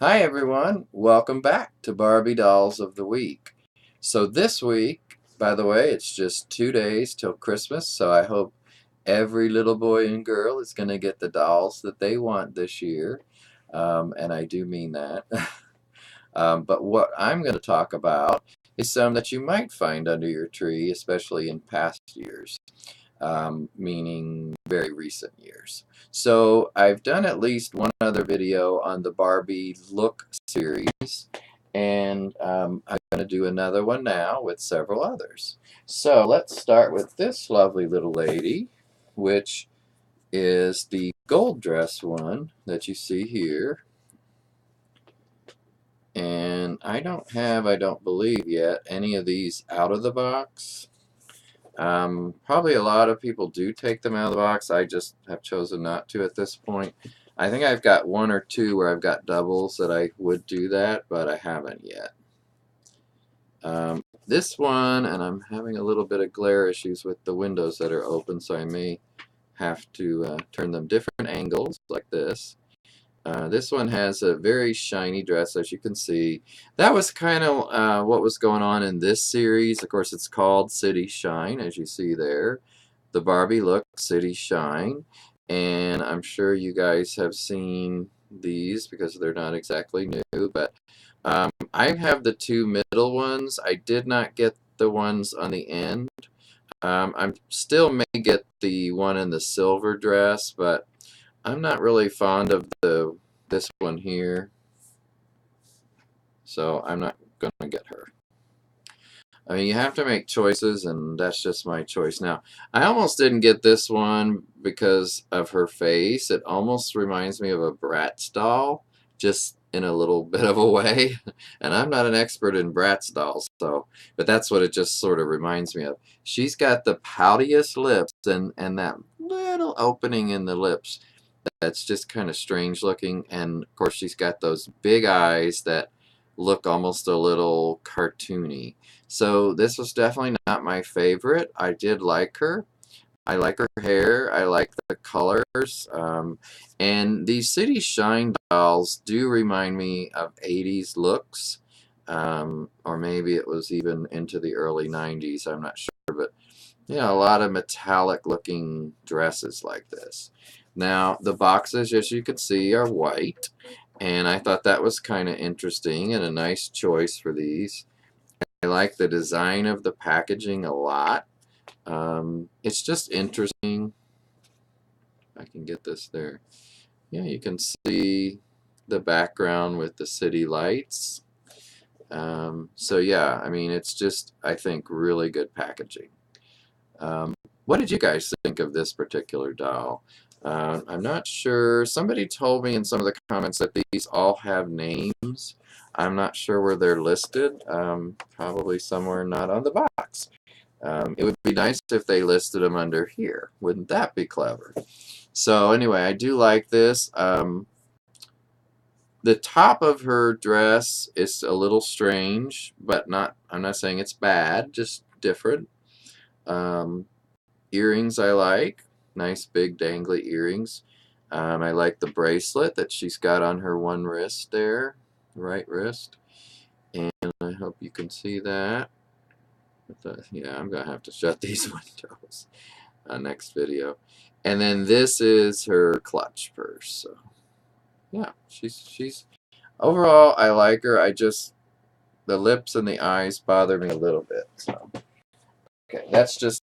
Hi everyone, welcome back to Barbie Dolls of the Week. So this week, by the way, it's just 2 days till Christmas, so I hope every little boy and girl is going to get the dolls that they want this year, and I do mean that. But what I'm going to talk about is some that you might find under your tree, especially in past years, meaning very recent years. So I've done at least one other video on the Barbie Look series, and I'm going to do another one now with several others. So let's start with this lovely little lady, which is the gold dress one that you see here. And I don't believe yet, any of these out of the box. Probably a lot of people do take them out of the box. I just have chosen not to at this point. I think I've got one or two where I've got doubles that I would do that, but I haven't yet. This one, and I'm having a little bit of glare issues with the windows that are open, so I may have to turn them different angles like this. This one has a very shiny dress, as you can see. That was kind of what was going on in this series. Of course, it's called City Shine, as you see there. The Barbie Look City Shine. And I'm sure you guys have seen these because they're not exactly new. But I have the two middle ones. I did not get the ones on the end. I still may get the one in the silver dress, but I'm not really fond of this one here, so I'm not going to get her. I mean, you have to make choices, and that's just my choice. Now, I almost didn't get this one because of her face. It almost reminds me of a Bratz doll, just in a little bit of a way. And I'm not an expert in Bratz dolls, but that's what it just sort of reminds me of. She's got the poutiest lips and that little opening in the lips that's just kind of strange looking, and of course she's got those big eyes that look almost a little cartoony. So this was definitely not my favorite. I did like her. I like her hair. I like the colors. And these City Shine dolls do remind me of 80s looks. Or maybe it was even into the early 90s. I'm not sure. But, you know, a lot of metallic looking dresses like this. Now, the boxes, as you can see, are white. And I thought that was kind of interesting and a nice choice for these. I like the design of the packaging a lot. It's just interesting. I can get this there. Yeah, you can see the background with the city lights. So yeah, I mean, it's just, I think, really good packaging. What did you guys think of this particular doll? I'm not sure. Somebody told me in some of the comments that these all have names. I'm not sure where they're listed. Probably somewhere not on the box. It would be nice if they listed them under here. Wouldn't that be clever? So anyway, I do like this. The top of her dress is a little strange, but I'm not saying it's bad, just different. Earrings I like. Nice big dangly earrings. I like the bracelet that she's got on her one wrist there, right wrist. And I hope you can see that. Yeah, I'm going to have to shut these windows next video. And then this is her clutch purse. So, yeah, she's overall, I like her. The lips and the eyes bother me a little bit. So, okay, that's just.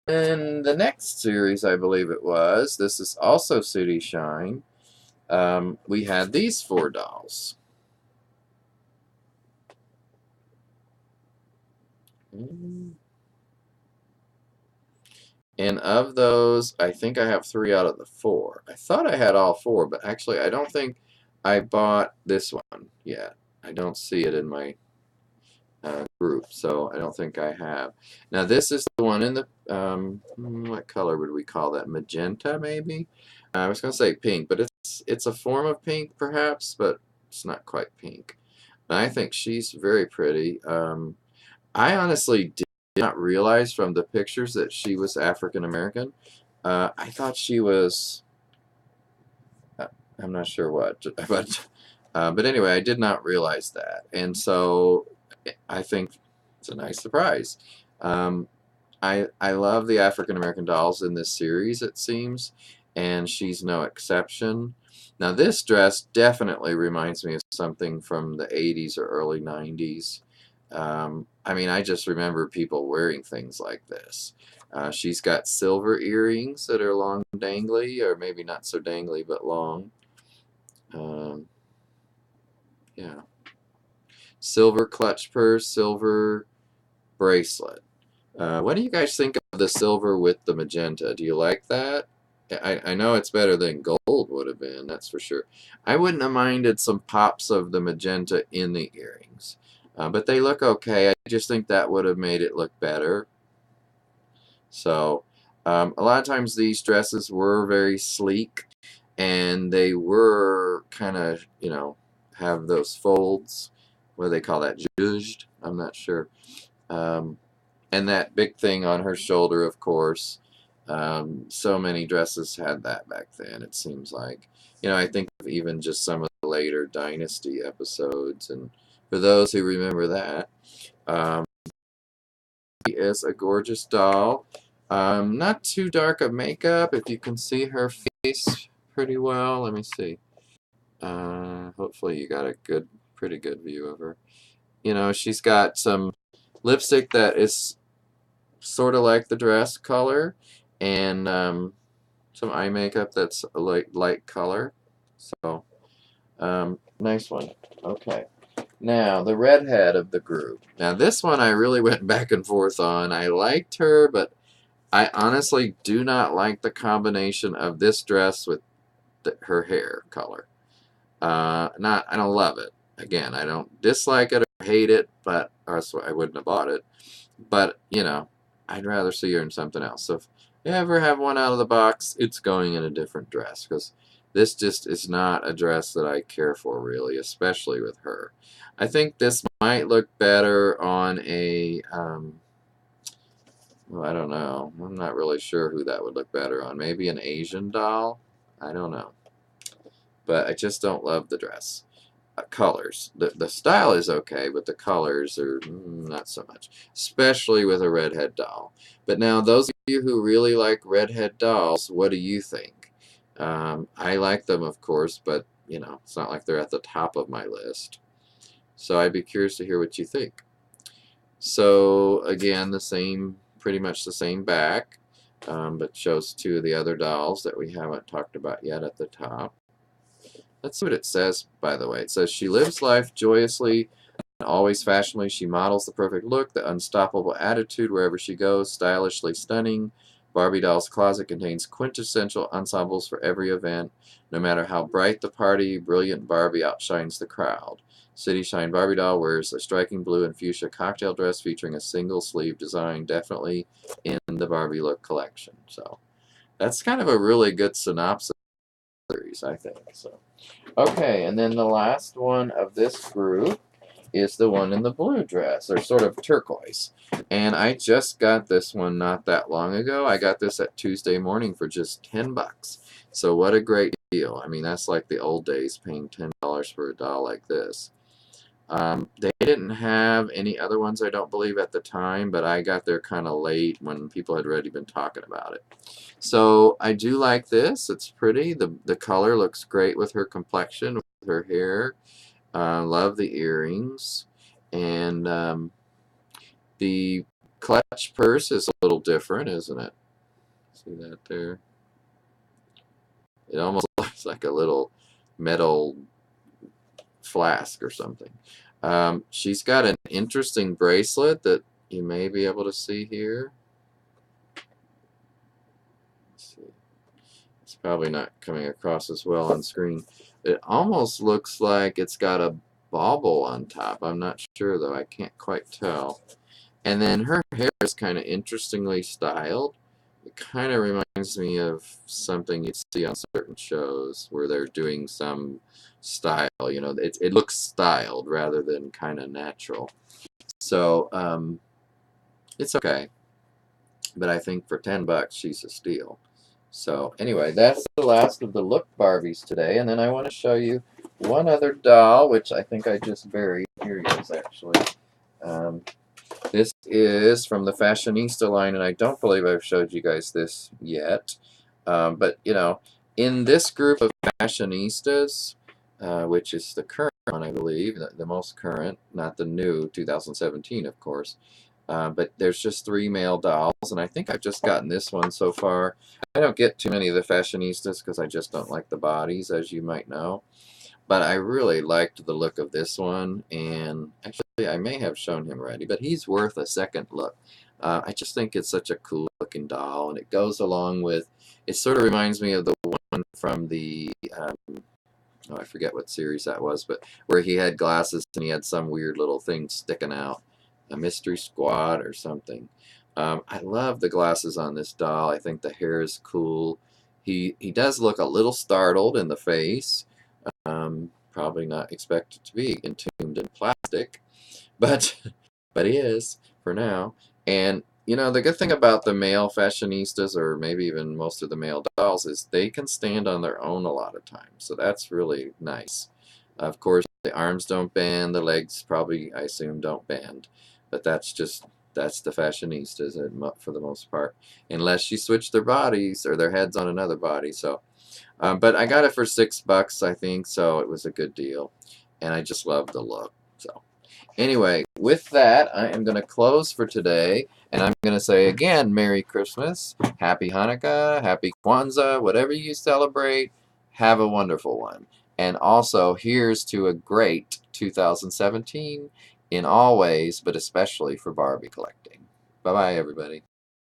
In the next series, I believe it was, this is also City Shine, we had these four dolls. And of those, I think I have 3 out of the 4. I thought I had all 4, but actually I don't think I bought this one yet. I don't see it in my group, so I don't think I have. Now this is the one in the, what color would we call that? Magenta, maybe? I was going to say pink, but it's a form of pink, perhaps, but it's not quite pink. And I think she's very pretty. I honestly did not realize from the pictures that she was African American. I thought she was, I'm not sure what, but But anyway, I did not realize that. And so I think it's a nice surprise. Um, I love the African American dolls in this series, it seems, and she's no exception. Now, this dress definitely reminds me of something from the 80s or early 90s. I mean, I just remember people wearing things like this. She's got silver earrings that are long and dangly, or maybe not so dangly, but long. Um, yeah. Silver clutch purse, silver bracelet. What do you guys think of the silver with the magenta? Do you like that? I know it's better than gold would have been, that's for sure. I wouldn't have minded some pops of the magenta in the earrings. But they look okay. I just think that would have made it look better. So, a lot of times these dresses were very sleek, and they were kind of, have those folds. What do they call that? Zhuzhed? I'm not sure. Um, and that big thing on her shoulder, of course. So many dresses had that back then, it seems like. I think of even just some of the later Dynasty episodes, and for those who remember that, um, she is a gorgeous doll. Not too dark of makeup, if you can see her face pretty well. Let me see. Hopefully you got a pretty good view of her. She's got some lipstick that is sort of like the dress color, and some eye makeup that's a light color. So, nice one. Okay. Now, the redhead of the group. Now, this one I really went back and forth on. I liked her, but I honestly do not like the combination of this dress with her hair color. I don't love it. Again, I don't dislike it or hate it, but or else I wouldn't have bought it. But, I'd rather see her in something else. So if you ever have one out of the box, it's going in a different dress, because this just is not a dress that I care for, really, especially with her. I think this might look better on a, well, I don't know. I'm not really sure who that would look better on. Maybe an Asian doll? I don't know. But I just don't love the dress. Colors. The style is okay, but the colors are not so much, especially with a redhead doll. But now, those of you who really like redhead dolls, what do you think? I like them, of course, but it's not like they're at the top of my list. So I'd be curious to hear what you think. So again, pretty much the same back, but shows two of the other dolls that we haven't talked about yet at the top. Let's see what it says, by the way. It says, she lives life joyously and always fashionably. She models the perfect look, the unstoppable attitude wherever she goes, stylishly stunning. Barbie Doll's closet contains quintessential ensembles for every event. No matter how bright the party, brilliant Barbie outshines the crowd. City Shine Barbie Doll wears a striking blue and fuchsia cocktail dress featuring a single sleeve design, definitely in the Barbie Look collection. So that's kind of a really good synopsis series, I think. So. Okay, and then the last one of this group is the one in the blue dress, or sort of turquoise. And I just got this one not that long ago. I got this at Tuesday morning for just 10 bucks. So what a great deal. I mean, that's like the old days, paying $10 for a doll like this. They didn't have any other ones, I don't believe, at the time, but I got there kind of late when people had already been talking about it. So I do like this. It's pretty. The color looks great with her complexion, with her hair. Love the earrings. And the clutch purse is a little different, isn't it? See that there? It almost looks like a little metal flask or something. She's got an interesting bracelet that you may be able to see here. Let's see. It's probably not coming across as well on screen. It almost looks like it's got a bauble on top. I'm not sure, though. I can't quite tell. And then her hair is kind of interestingly styled. It kind of reminds me of something you'd see on certain shows where they're doing some style. It looks styled rather than kind of natural. So it's okay. But I think for 10 bucks, she's a steal. So anyway, that's the last of the Look Barbies today. And then I want to show you one other doll, which I think I just buried. Here he is, actually. Um, this is from the Fashionista line, and I don't believe I've showed you guys this yet. But, you know, in this group of Fashionistas, which is the current one, I believe, the most current, not the new 2017, of course. But there's just 3 male dolls, and I think I've just gotten this one so far. I don't get too many of the Fashionistas because I just don't like the bodies, as you might know. But I really liked the look of this one, and actually I may have shown him already, but he's worth a second look. I just think it's such a cool looking doll, and it goes along with, it sort of reminds me of the one from the, oh, I forget what series that was, but where he had glasses and he had some weird little thing sticking out, a mystery squad or something. I love the glasses on this doll. I think the hair is cool. He does look a little startled in the face. Probably not expected to be entombed in plastic, but but he is for now. And you know, the good thing about the male fashionistas, or maybe even most of the male dolls, is they can stand on their own a lot of times. So that's really nice. Of course, the arms don't bend, the legs probably, I assume, don't bend, but that's the fashionistas for the most part, unless you switch their bodies or their heads on another body. So but I got it for $6, I think, so it was a good deal. And I just love the look. So anyway, with that, I am going to close for today. And I'm going to say again, Merry Christmas, Happy Hanukkah, Happy Kwanzaa, whatever you celebrate, have a wonderful one. And also, here's to a great 2017 in all ways, but especially for Barbie collecting. Bye-bye, everybody.